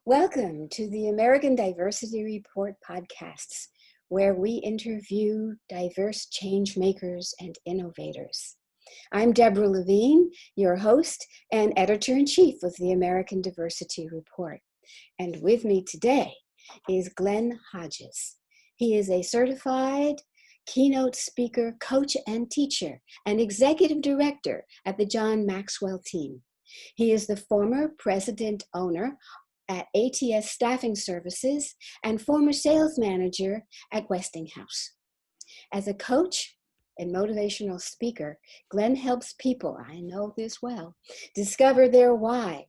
Welcome to the American Diversity Report podcasts, where we interview diverse change makers and innovators. I'm Deborah Levine, your host and editor-in-chief of the American Diversity Report. And with me today is Glynn Hodges. He is a certified keynote speaker, coach, and teacher, and executive director at the John Maxwell team. He is the former president-owner at ATS Staffing Services and former sales manager at Westinghouse. As a coach and motivational speaker, Glynn helps people, I know this well, discover their why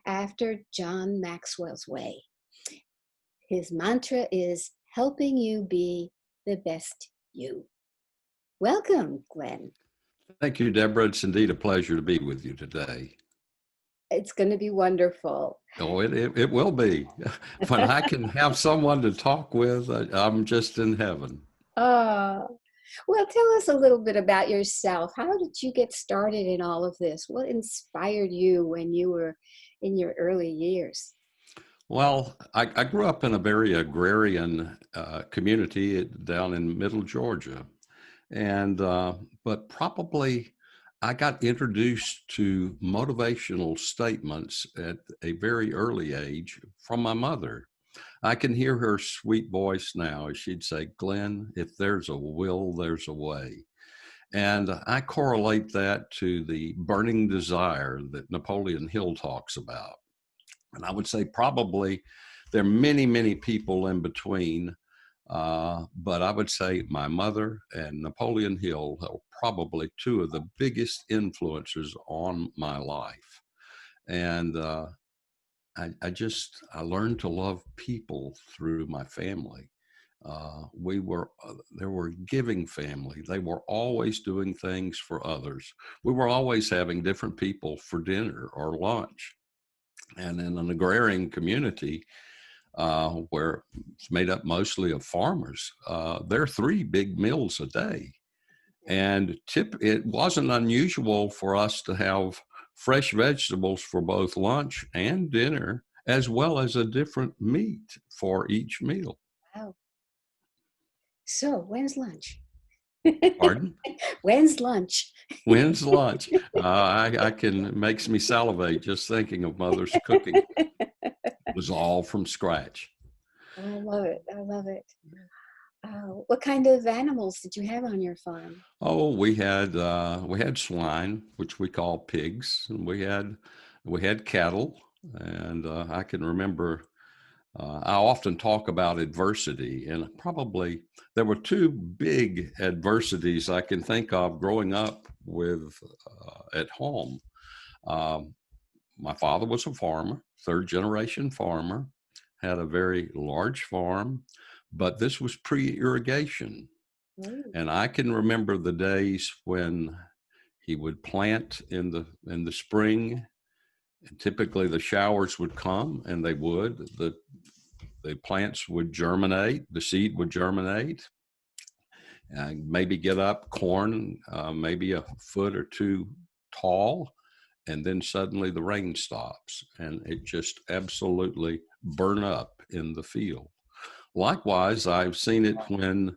after John Maxwell's way. His mantra is helping you be the best you. Welcome, Glynn. Thank you, Deborah. It's indeed a pleasure to be with you today. It's going to be wonderful. Oh, it will be. When I can have someone to talk with, I'm just in heaven. Well, tell us a little bit about yourself. How did you get started in all of this? What inspired you when you were in your early years? Well, I grew up in a very agrarian community down in middle Georgia. But probably I got introduced to motivational statements at a very early age from my mother. I can hear her sweet voice now as she'd say, "Glynn, if there's a will, there's a way." And I correlate that to the burning desire that Napoleon Hill talks about. And I would say probably there are many, many people in between. But I would say my mother and Napoleon Hill are probably two of the biggest influences on my life. And I learned to love people through my family. They were a giving family. They were always doing things for others. We were always having different people for dinner or lunch. And in an agrarian community, where it's made up mostly of farmers, there are 3 big meals a day. And it wasn't unusual for us to have fresh vegetables for both lunch and dinner, as well as a different meat for each meal. Wow. So, when's lunch? Pardon? When's lunch? When's lunch? Makes me salivate just thinking of Mother's cooking. It was all from scratch. I love it. I love it. What kind of animals did you have on your farm? Oh, we had swine, which we call pigs, and we had cattle, and I can remember. I often talk about adversity, and probably there were 2 big adversities I can think of growing up with at home. My father was a farmer, 3rd generation farmer, had a very large farm, but this was pre-irrigation. And I can remember the days when he would plant in the spring, and typically the showers would come, and they would. The plants would germinate, the seed would germinate, and maybe get up corn, maybe a foot or 2 tall, and then suddenly the rain stops, and it just absolutely burn up in the field. Likewise, I've seen it when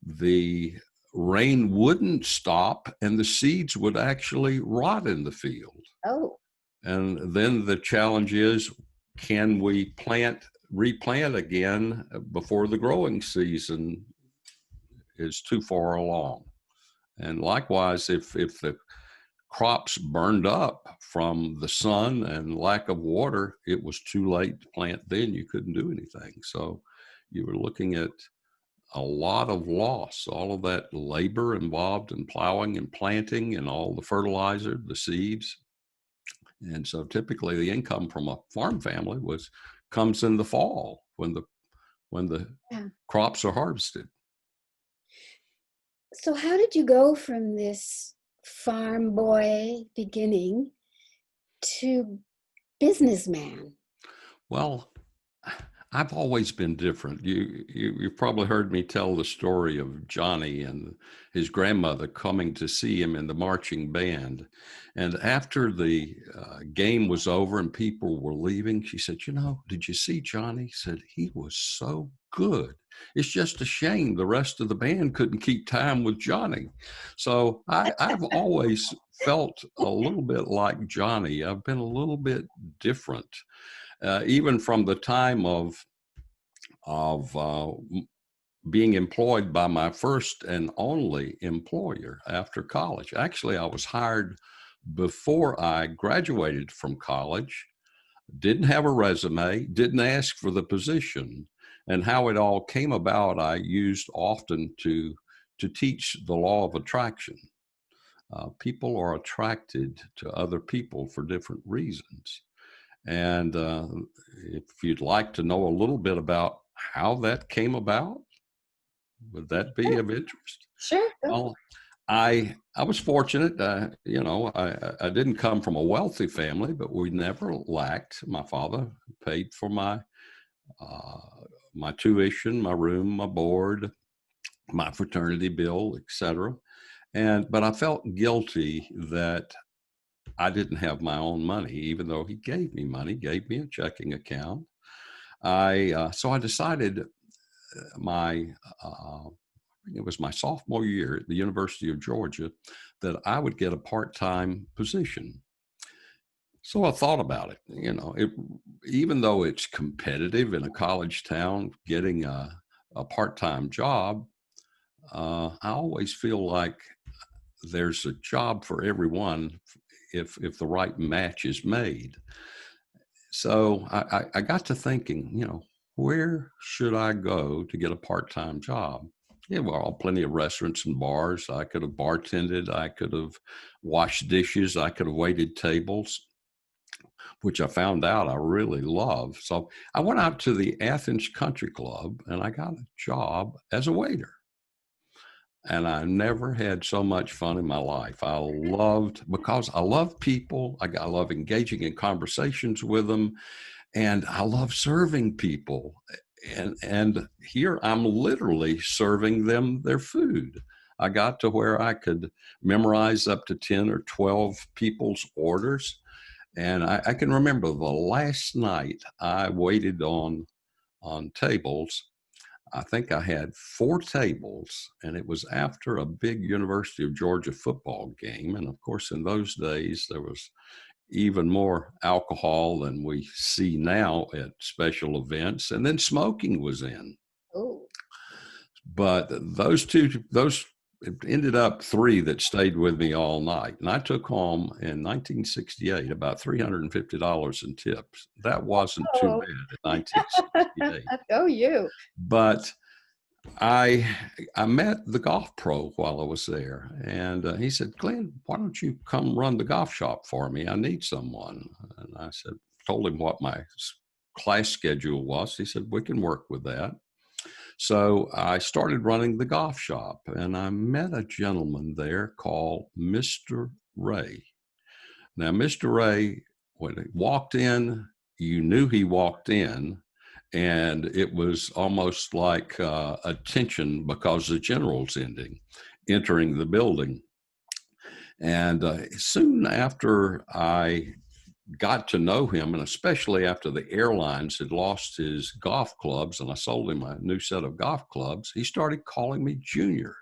the rain wouldn't stop and the seeds would actually rot in the field. Oh. And then the challenge is, can we replant again before the growing season is too far along? And likewise, if the crops burned up from the sun and lack of water, it was too late to plant then. You couldn't do anything. So you were looking at a lot of loss, all of that labor involved in plowing and planting and all the fertilizer, the seeds. And so typically the income from a farm family comes in the fall when the crops are harvested. So how did you go from this farm boy beginning to businessman? Well, I've always been different. You've probably heard me tell the story of Johnny and his grandmother coming to see him in the marching band. And after the game was over and people were leaving, she said, "You know, did you see Johnny?" He said, "He was so good. It's just a shame the rest of the band couldn't keep time with Johnny." So I've always felt a little bit like Johnny. I've been a little bit different, even from the time of being employed by my first and only employer after college. Actually, I was hired before I graduated from college, didn't have a resume, didn't ask for the position. And how it all came about, I used often to teach the law of attraction. People are attracted to other people for different reasons. And if you'd like to know a little bit about how that came about, would that be Sure. of interest? Sure. Well, I was fortunate. I didn't come from a wealthy family, but we never lacked. My father paid for uh, my tuition, my room, my board, my fraternity bill, etc. But I felt guilty that I didn't have my own money, even though he gave me money, gave me a checking account. So I decided my it was my sophomore year at the University of Georgia that I would get a part-time position. So I thought about it. Even though it's competitive in a college town, getting a part-time job, I always feel like there's a job for everyone if the right match is made. So I got to thinking, where should I go to get a part-time job? Yeah, well, plenty of restaurants and bars. I could have bartended. I could have washed dishes. I could have waited tables, which I found out I really love. So I went out to the Athens Country Club and I got a job as a waiter. And I never had so much fun in my life. Because I love people. I love engaging in conversations with them. And I love serving people. And here I'm literally serving them their food. I got to where I could memorize up to 10 or 12 people's orders. And I can remember the last night I waited on tables. I think I had 4 tables, and it was after a big University of Georgia football game. And of course, in those days, there was even more alcohol than we see now at special events. And then smoking was in. Oh. But it ended up 3 that stayed with me all night. And I took home in 1968 about $350 in tips. That wasn't too Oh. bad in 1968. Go you. But I met the golf pro while I was there, and he said, "Glynn, why don't you come run the golf shop for me? I need someone." And I told him what my class schedule was. He said, "We can work with that." So I started running the golf shop, and I met a gentleman there called Mr. Ray. Now, Mr. Ray, when he walked in, you knew he walked in, and it was almost like attention because the general's entering the building. And soon after I got to know him, and especially after the airlines had lost his golf clubs and I sold him a new set of golf clubs, he started calling me Junior.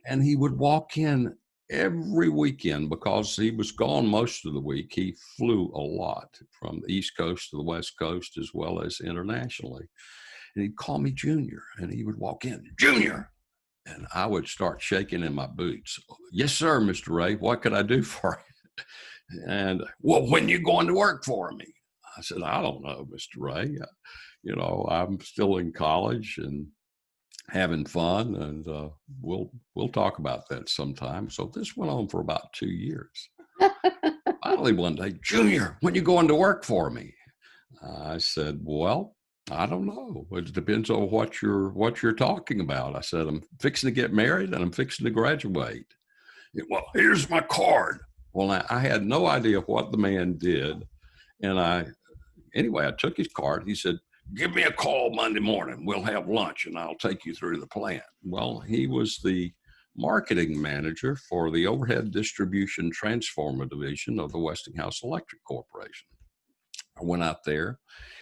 And he would walk in every weekend because he was gone most of the week. He flew a lot from the East Coast to the West Coast as well as internationally. And he'd call me Junior, and he would walk in, Junior. And I would start shaking in my boots. Yes, sir, Mr. Ray. What could I do for you? And, well, when you going to work for me? I said, I don't know, Mr. Ray. I'm still in college and having fun, and we'll talk about that sometime. So this went on for about 2 years. Finally, one day, Junior, when you going to work for me? I said, well, I don't know. It depends on what you're talking about. I said, I'm fixing to get married and I'm fixing to graduate. Well, here's my card. Well, I had no idea what the man did. And I took his card. He said, give me a call Monday morning. We'll have lunch and I'll take you through the plant. Well, he was the marketing manager for the overhead distribution transformer division of the Westinghouse Electric Corporation. I went out there.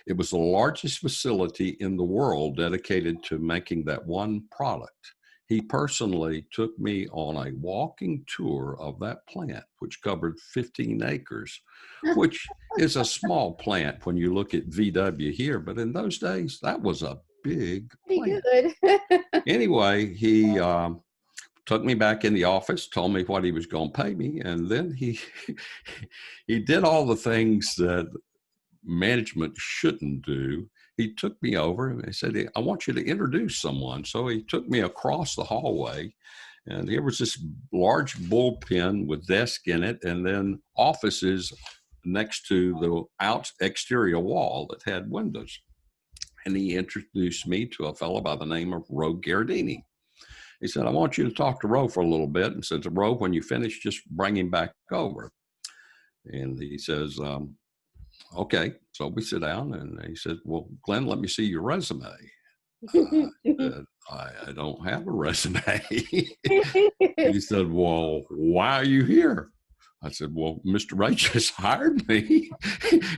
It was the largest facility in the world dedicated to making that one product. He personally took me on a walking tour of that plant, which covered 15 acres, which is a small plant when you look at VW here. But in those days, that was a big Pretty plant. good. Anyway, he took me back in the office, told me what he was going to pay me. And then he did all the things that management shouldn't do. He took me over and he said, I want you to introduce someone. So he took me across the hallway, and there was this large bullpen with desk in it, and then offices next to the exterior wall that had windows. And he introduced me to a fellow by the name of Ro Gardini. He said, I want you to talk to Ro for a little bit. And said to Ro, when you finish, just bring him back over. And he says, okay. So we sit down, and he said, well, Glynn, let me see your resume. I don't have a resume. He said, well, why are you here? I said, well, Mr. Ray just hired me.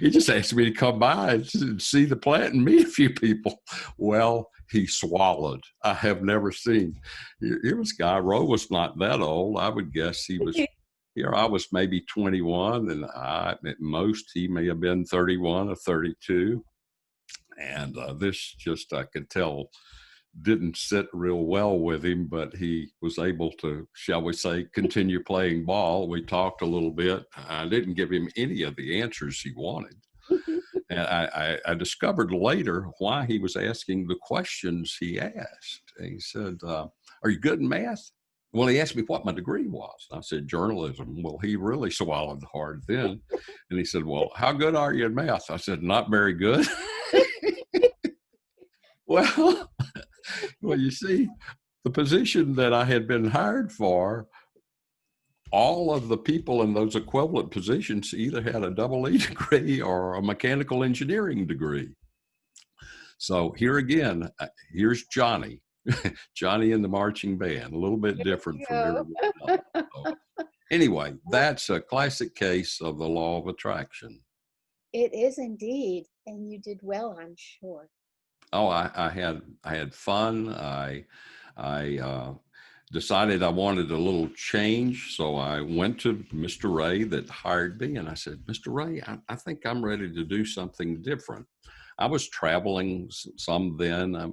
He just asked me to come by and see the plant and meet a few people. Well, he swallowed. I have never seen. Here was a guy, Ro was not that old. I would guess he was here. I was maybe 21, and at most he may have been 31 or 32. And this just, I could tell, didn't sit real well with him, but he was able to, shall we say, continue playing ball. We talked a little bit. I didn't give him any of the answers he wanted. And I discovered later why he was asking the questions he asked. And he said, are you good in math? Well, he asked me what my degree was. I said, journalism. Well, he really swallowed hard then. And he said, well, how good are you in math? I said, not very good. Well, you see, the position that I had been hired for, all of the people in those equivalent positions either had a double E degree or a mechanical engineering degree. So here again, here's Johnny. Johnny in the marching band, a little bit different from everyone else. So anyway, that's a classic case of the law of attraction. It is indeed, and you did well, I'm sure. Oh, I had fun. I decided I wanted a little change, so I went to Mr. Ray that hired me, and I said, Mr. Ray, I think I'm ready to do something different. I was traveling some then,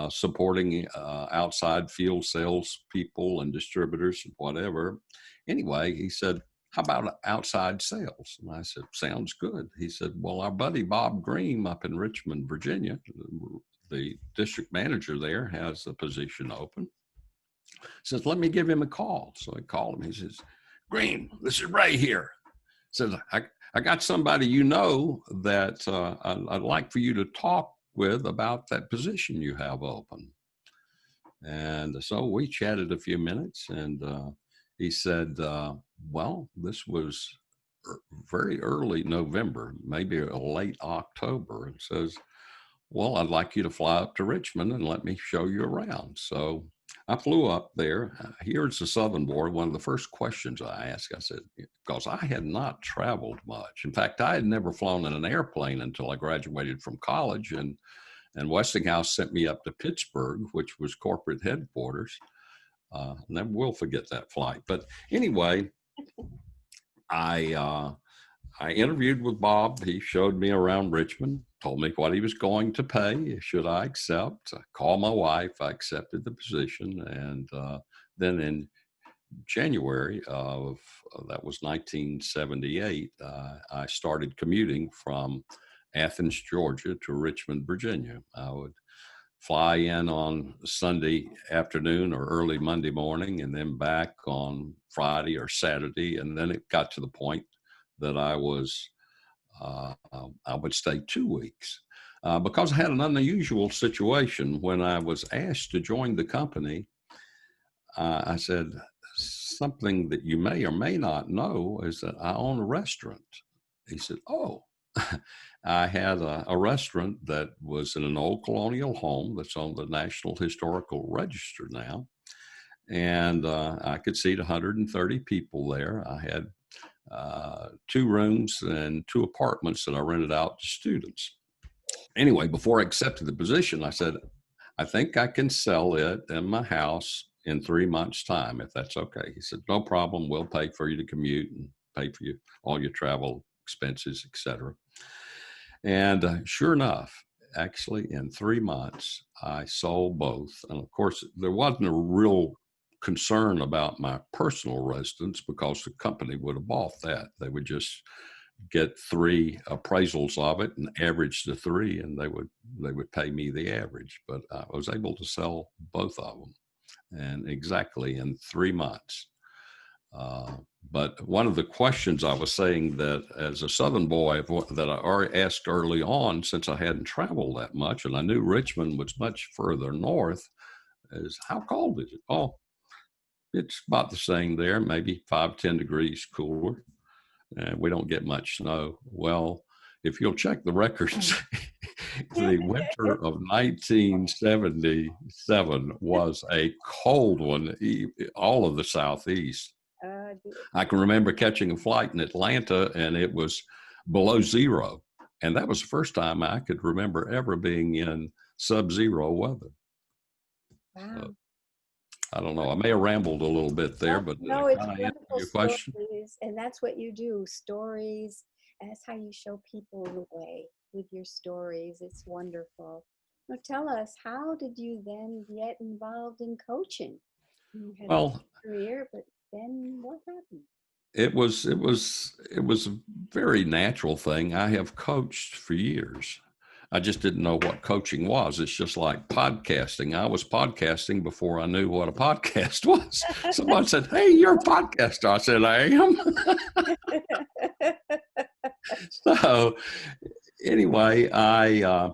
supporting outside field sales people and distributors and whatever. Anyway, he said, how about outside sales? And I said, sounds good. He said, well, our buddy Bob Green up in Richmond, Virginia, the district manager there, has a position open. He says, let me give him a call. So I called him. He says, Green, this is Ray here. He says, I got somebody you know that I'd like for you to talk with about that position you have open. And so we chatted a few minutes, and he said, well, this was very early November, maybe late October, and says, well, I'd like you to fly up to Richmond and let me show you around. So I flew up there. Here's the Southern Board. One of the first questions I asked, I said, because I had not traveled much. In fact, I had never flown in an airplane until I graduated from college, and Westinghouse sent me up to Pittsburgh, which was corporate headquarters. Never will forget that flight. But anyway, I interviewed with Bob. He showed me around Richmond, told me what he was going to pay, should I accept. I called my wife. I accepted the position. And then in January of, that was 1978, I started commuting from Athens, Georgia to Richmond, Virginia. I would fly in on Sunday afternoon or early Monday morning, and then back on Friday or Saturday. And then it got to the point that I would stay 2 weeks because I had an unusual situation. When I was asked to join the company, I said, something that you may or may not know is that I own a restaurant. He said, oh, I had a restaurant that was in an old colonial home that's on the National Historical Register now. And I could seat 130 people there. I had 2 rooms and 2 apartments that I rented out to students. Anyway, before I accepted the position, I said, I think I can sell it in my house in 3 months' time, if that's okay. He said, no problem. We'll pay for you to commute and pay for you all your travel expenses, etc. And sure enough, actually, in 3 months, I sold both. And of course, there wasn't a real concern about my personal residence because the company would have bought that. They would just get 3 appraisals of it and average the 3, and they would pay me the average. But I was able to sell both of them, and exactly in 3 months. But one of the questions I was saying that as a Southern boy that I already asked early on, since I hadn't traveled that much and I knew Richmond was much further north, is how cold is it? Oh, it's about the same there, maybe 5-10 degrees cooler. And we don't get much snow. Well, if you'll check the records, the winter of 1977 was a cold one, all of the Southeast. I can remember catching a flight in Atlanta and it was below zero. And that was the first time I could remember ever being in sub-zero weather. Wow. So, I don't know. I may have rambled a little bit there, but no, it's kind of answer wonderful your question? stories, and that's what you do. Stories, and that's how you show people the way with your stories. It's wonderful. Now, tell us, how did you then get involved in coaching? You had a Well, career, but then what happened? it was a very natural thing. I have coached for years. I just didn't know what coaching was. It's just like podcasting. I was podcasting before I knew what a podcast was. Someone said, "Hey, you're a podcaster." I said, "I am." So anyway, I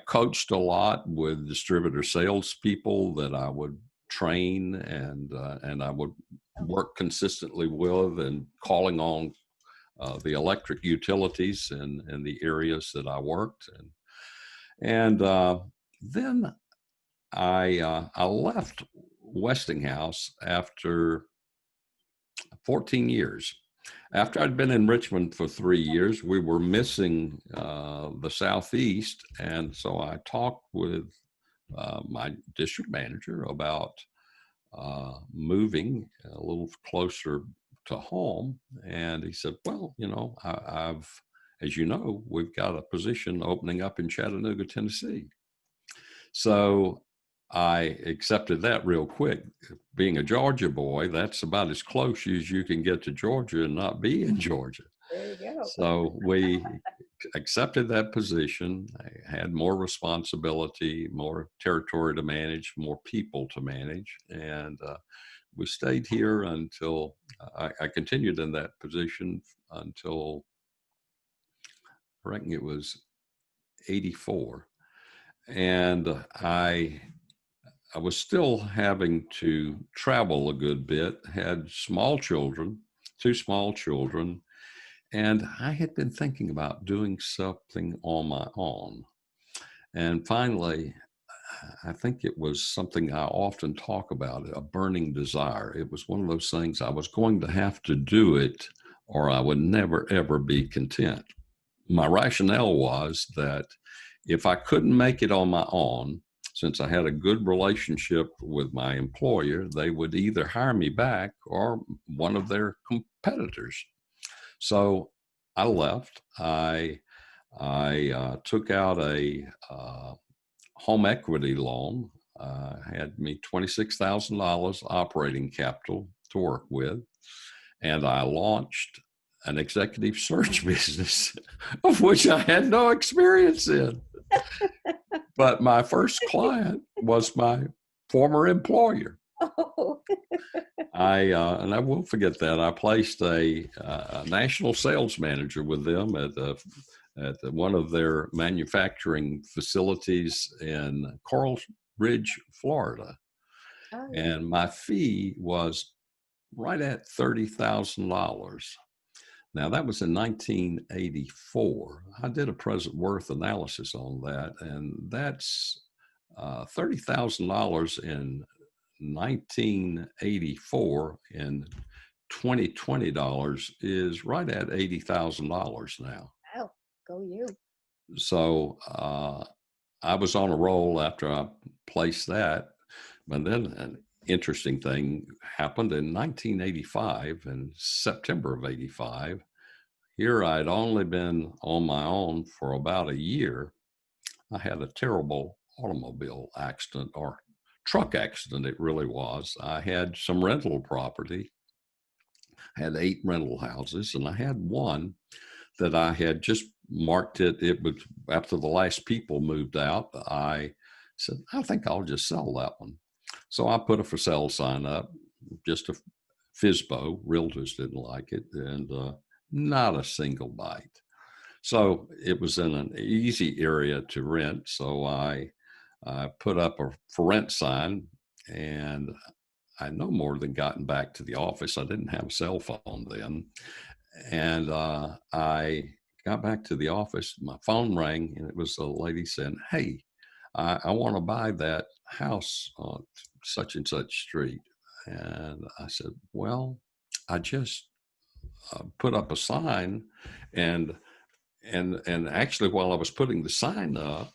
coached a lot with distributor salespeople that I would train and I would work consistently with, and calling on the electric utilities in the areas that I worked in. And then I left Westinghouse after 14 years. After I'd been in Richmond for 3 years, we were missing the Southeast. And so I talked with my district manager about moving a little closer to home. And he said, well, as you know, we've got a position opening up in Chattanooga, Tennessee. So I accepted that real quick. Being a Georgia boy, that's about as close as you can get to Georgia and not be in Georgia. There you go. So we accepted that position. I had more responsibility, more territory to manage, more people to manage. And we stayed here until I continued in that position until I reckon it was 84. And I was still having to travel a good bit, had small children, 2 small children, and I had been thinking about doing something on my own. And finally, I think it was something I often talk about, a burning desire. It was one of those things I was going to have to do it or I would never, ever be content. My rationale was that if I couldn't make it on my own, since I had a good relationship with my employer, they would either hire me back or one of their competitors. So I left. I took out a home equity loan. Had me $26,000 operating capital to work with, and I launched an executive search business of which I had no experience in. But my first client was my former employer. Oh. And I won't forget that. I placed a national sales manager with them at one of their manufacturing facilities in Coral Ridge, Florida. Oh, yeah. And my fee was right at $30,000. Now, that was in 1984. I did a present worth analysis on that, and that's $30,000 in 1984 in 2020 dollars is right at $80,000 now. Wow, go you. So I was on a roll after I placed that. But then an interesting thing happened in 1985, in September of 85. Here I'd only been on my own for about a year. I had a terrible automobile accident, or truck accident, it really was. I had some rental property, had 8 rental houses, and I had one that I had just marked it. It was after the last people moved out. I said, I think I'll just sell that one. So I put a for sale sign up, just a FISBO. Realtors didn't like it, and not a single bite. So it was in an easy area to rent. So I put up a for rent sign, and I no more than gotten back to the office. I didn't have a cell phone then. And I got back to the office. My phone rang, and it was a lady saying, "Hey, I want to buy that house on such and such street." And I said, "Well, I just put up a sign, and actually, while I was putting the sign up,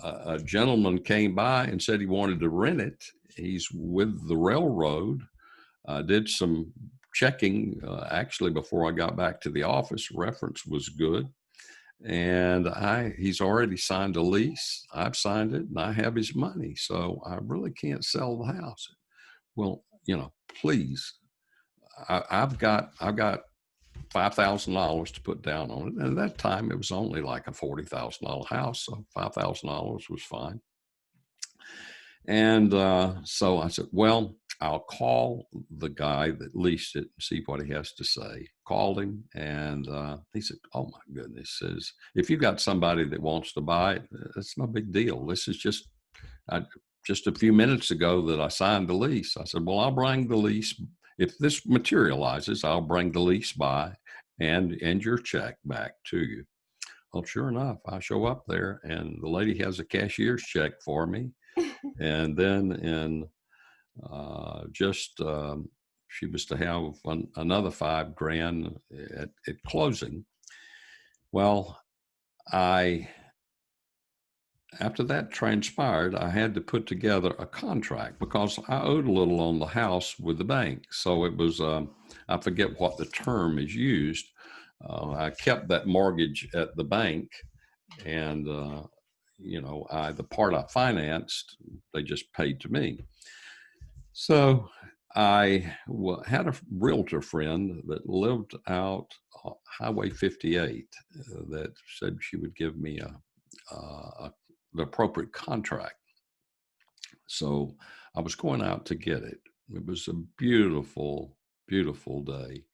a gentleman came by and said he wanted to rent it. He's with the railroad. I did some checking actually before I got back to the office. Reference was good, and he's already signed a lease. I've signed it, and I have his money, so I really can't sell the house." Well, please, I've got $5,000 to put down on it. And at that time, it was only like a $40,000 house, so $5,000 was fine. And so I said, well, I'll call the guy that leased it and see what he has to say. Called him, and he said, "Oh my goodness," says, "if you've got somebody that wants to buy it, it's no big deal. This is just a few minutes ago that I signed the lease." I said, "Well, I'll bring the lease. If this materializes, I'll bring the lease by and your check back to you." Well, sure enough, I show up there, and the lady has a cashier's check for me. And then she was to have another $5,000 at closing. Well, after that transpired, I had to put together a contract because I owed a little on the house with the bank. So it was, I forget what the term is used. I kept that mortgage at the bank, and, the part I financed, they just paid to me. So I had a realtor friend that lived out Highway 58 that said she would give me the appropriate contract. So I was going out to get it. It was a beautiful, beautiful day.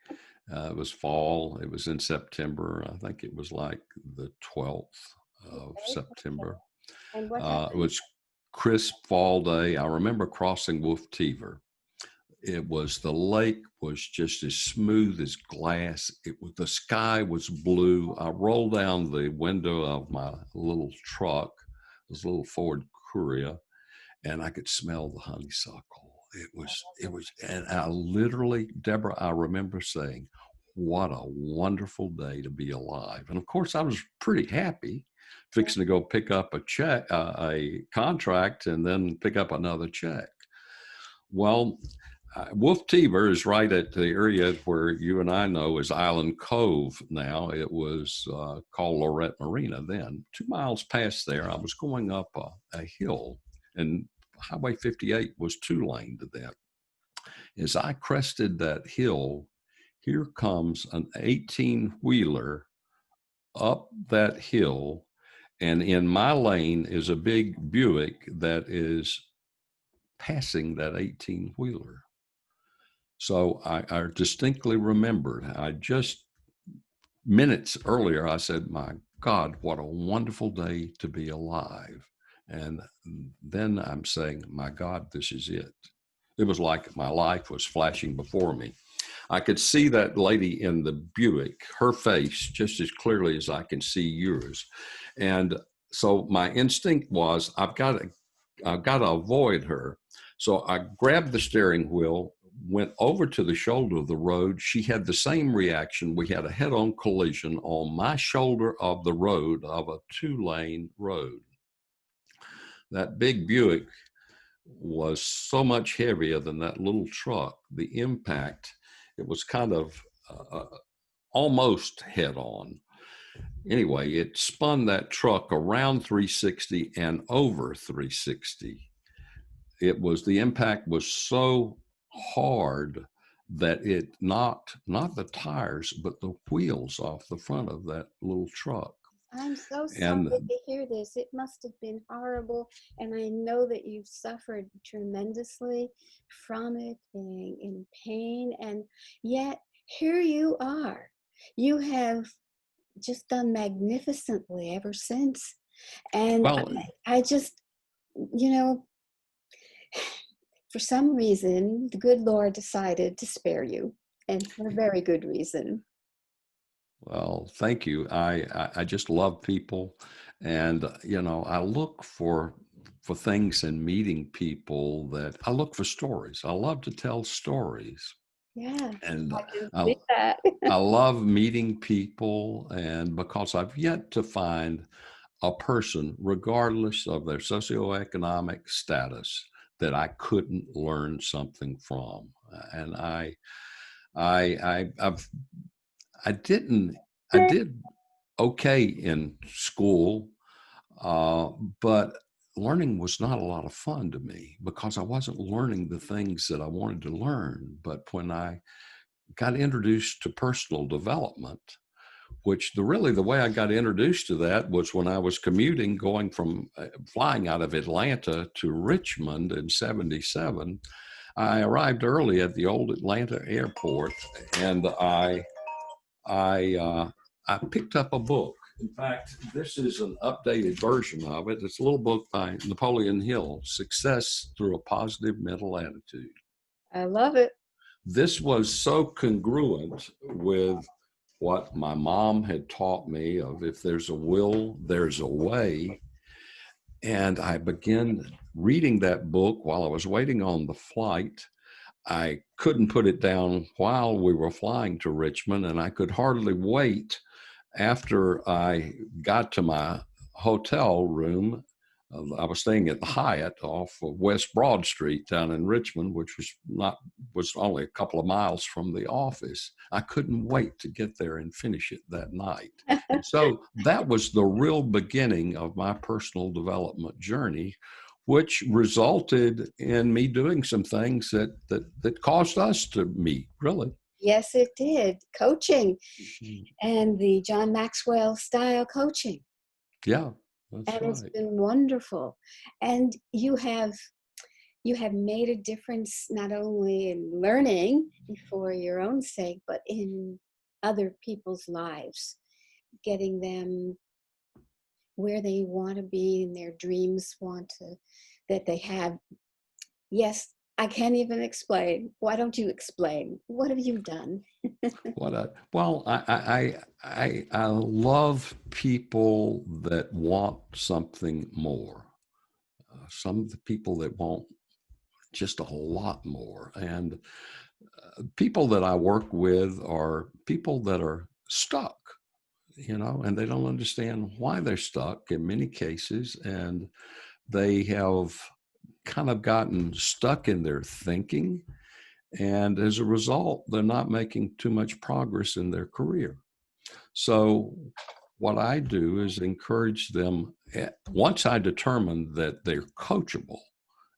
It was fall. It was in September. I think it was like the 12th of September. And what happened? It was crisp fall day. I remember crossing Wolf Teaver. The lake was just as smooth as glass. The sky was blue. I rolled down the window of my little truck, this little Ford Courier, and I could smell the honeysuckle. It was, and I literally, Deborah, I remember saying, "What a wonderful day to be alive." And of course, I was pretty happy, fixing to go pick up a contract, and then pick up another check. Well, Wolf Teaver is right at the area where you and I know is Island Cove now. It was called Lorette Marina then. 2 miles past there, I was going up a hill, and Highway 58 was 2-lane to that. As I crested that hill, here comes an 18-wheeler up that hill, and in my lane is a big Buick that is passing that 18-wheeler. So I distinctly remembered, minutes earlier, I said, "My God, what a wonderful day to be alive." And then I'm saying, "My God, this is it." It was like my life was flashing before me. I could see that lady in the Buick, her face just as clearly as I can see yours. And so my instinct was, I've got to avoid her. So I grabbed the steering wheel, went over to the shoulder of the road. She had the same reaction. We had a head-on collision on my shoulder of the road, of a 2-lane road. That big Buick was so much heavier than that little truck. The impact, it was kind of almost head on. Anyway, it spun that truck around 360 and over 360. The impact was so hard that it knocked not the tires, but the wheels off the front of that little truck. I'm so sorry And to hear this. It must have been horrible. And I know that you've suffered tremendously from it, being in pain. And yet, here you are. You have just done magnificently ever since. And well, I just, you know, for some reason, the good Lord decided to spare you, and for a very good reason. well, thank you. I just love people, and I look for things in meeting people. That I look for stories. I love to tell stories, Yeah, and I can I see that. I love meeting people, and because I've yet to find a person, regardless of their socioeconomic status, that I couldn't learn something from. And I've I didn't I did okay in school, uh, but learning was not a lot of fun to me because I wasn't learning the things that I wanted to learn. But when I got introduced to personal development, which the way I got introduced to that was when I was commuting, going from flying out of Atlanta to Richmond in '77. I arrived early at the old Atlanta airport, and I I picked up a book. In fact, this is an updated version of it. It's a little book by Napoleon Hill, Success Through a Positive Mental Attitude. I love it. This was so congruent with what my mom had taught me of if there's a will, there's a way. And I began reading that book while I was waiting on the flight. I couldn't put it down while we were flying to Richmond, and I could hardly wait after I got to my hotel room. I was staying at the Hyatt off of West Broad Street down in Richmond, which was only a couple of miles from the office. I couldn't wait to get there and finish it that night. And so that was the real beginning of my personal development journey, which resulted in me doing some things that caused us to meet, really. Yes, it did. Coaching and the John Maxwell style coaching. Yeah, that's And it's right. been wonderful. And you have made a difference not only in learning for your own sake, but in other people's lives, getting them where they want to be and their dreams that they have. Yes, I can't even explain. Why don't you explain? What have you done? I love people that want something more. Some of the people that want just a lot more, and people that I work with are people that are stuck, and they don't understand why they're stuck in many cases, and they have kind of gotten stuck in their thinking. And as a result, they're not making too much progress in their career. So, what I do is encourage them, once I determine that they're coachable,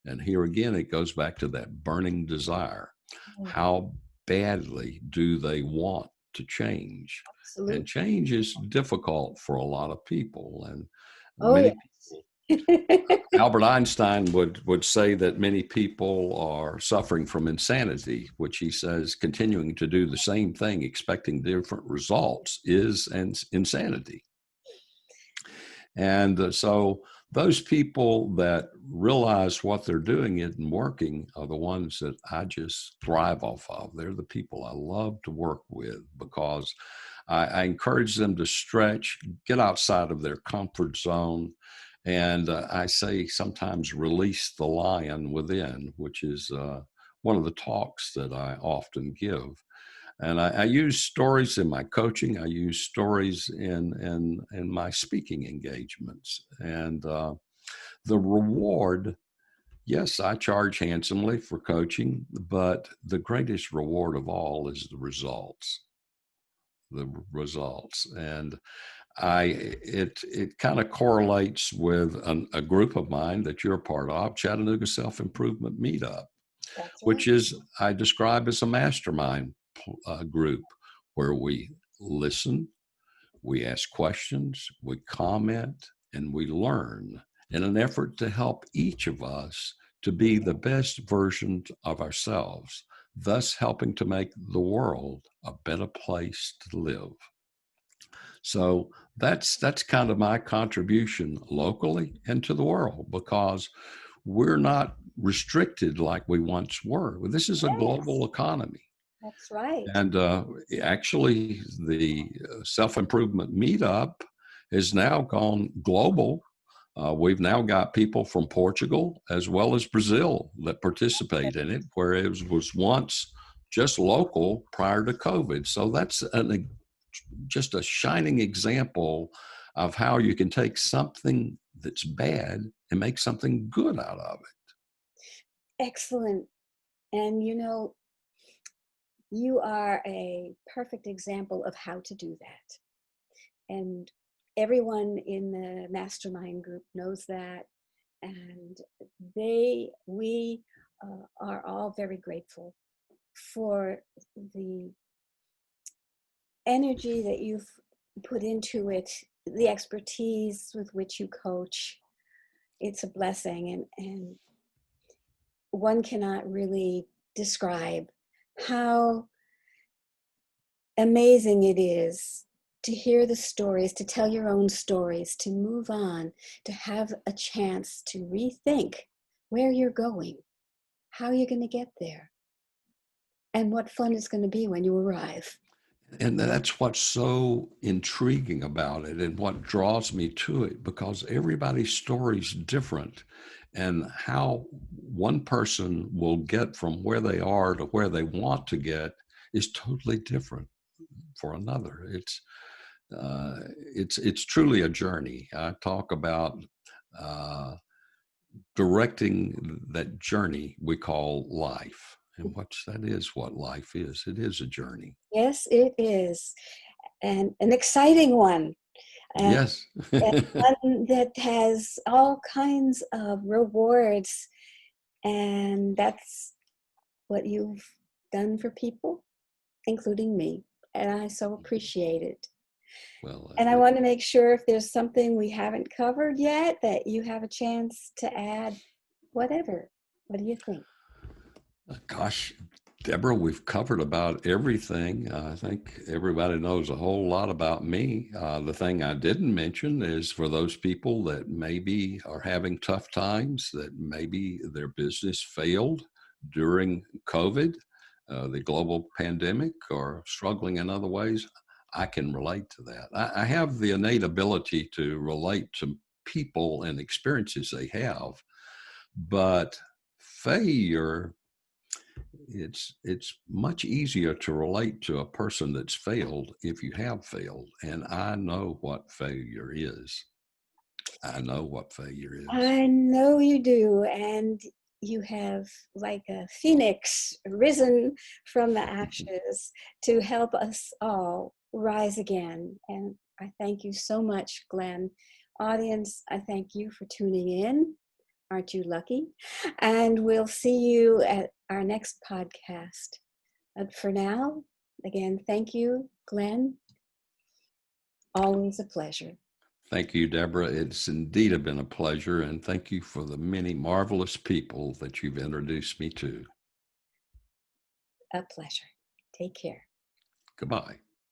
and here again, it goes back to that burning desire. How badly do they want to change? Absolutely. And change is difficult for a lot of people. And Oh, many yes. Albert Einstein would say that many people are suffering from insanity, which he says continuing to do the same thing, expecting different results, is insanity. And so those people that realize what they're doing and working are the ones that I just thrive off of. They're the people I love to work with because I encourage them to stretch, get outside of their comfort zone. And I say sometimes release the lion within, which is one of the talks that I often give. And I use stories in my coaching. I use stories in my speaking engagements. And the reward, yes, I charge handsomely for coaching, but the greatest reward of all is the results. The results. And it kind of correlates with a group of mine that you're a part of, Chattanooga Self-Improvement Meetup, That's right. which is I describe as a mastermind group where we listen, we ask questions, we comment, and we learn in an effort to help each of us to be the best version of ourselves, thus helping to make the world a better place to live. So that's kind of my contribution locally and to the world, because we're not restricted like we once were. This is a Yes, global economy. that's right. And actually, the self-improvement meetup has now gone global. We've now got people from Portugal as well as Brazil that participate in it, where it was once just local prior to COVID. So that's just a shining example of how you can take something that's bad and make something good out of it. Excellent. And you are a perfect example of how to do that. And everyone in the mastermind group knows that. And we are all very grateful for the energy that you've put into it, the expertise with which you coach. It's a blessing, and one cannot really describe how amazing it is to hear the stories, to tell your own stories, to move on, to have a chance to rethink where you're going, how you're going to get there, and what fun it's going to be when you arrive. And that's what's so intriguing about it and what draws me to it, because everybody's story is different. And how one person will get from where they are to where they want to get is totally different for another. It's truly a journey. I talk about uh, directing that journey we call life. And that is what life is. It is a journey. Yes, it is. And an exciting one. And, Yes. and one that has all kinds of rewards. And that's what you've done for people, including me. And I so appreciate it. Well, And I want to make sure if there's something we haven't covered yet, that you have a chance to add whatever. What do you think? gosh, Deborah, we've covered about everything. I think everybody knows a whole lot about me. The thing I didn't mention is for those people that maybe are having tough times, that maybe their business failed during COVID, the global pandemic, or struggling in other ways. I can relate to that. I have the innate ability to relate to people and experiences they have, but failure, it's much easier to relate to a person that's failed if you have failed. And I know what failure is. I know what failure is. I know you do. And you have, like a phoenix, risen from the ashes to help us all rise again. And I thank you so much, Glynn. Audience, I thank you for tuning in. Aren't you lucky? And we'll see you at our next podcast. But for now, again, thank you, Glynn. Always a pleasure. Thank you, Deborah. It's indeed been a pleasure. And thank you for the many marvelous people that you've introduced me to. A pleasure. Take care. Goodbye.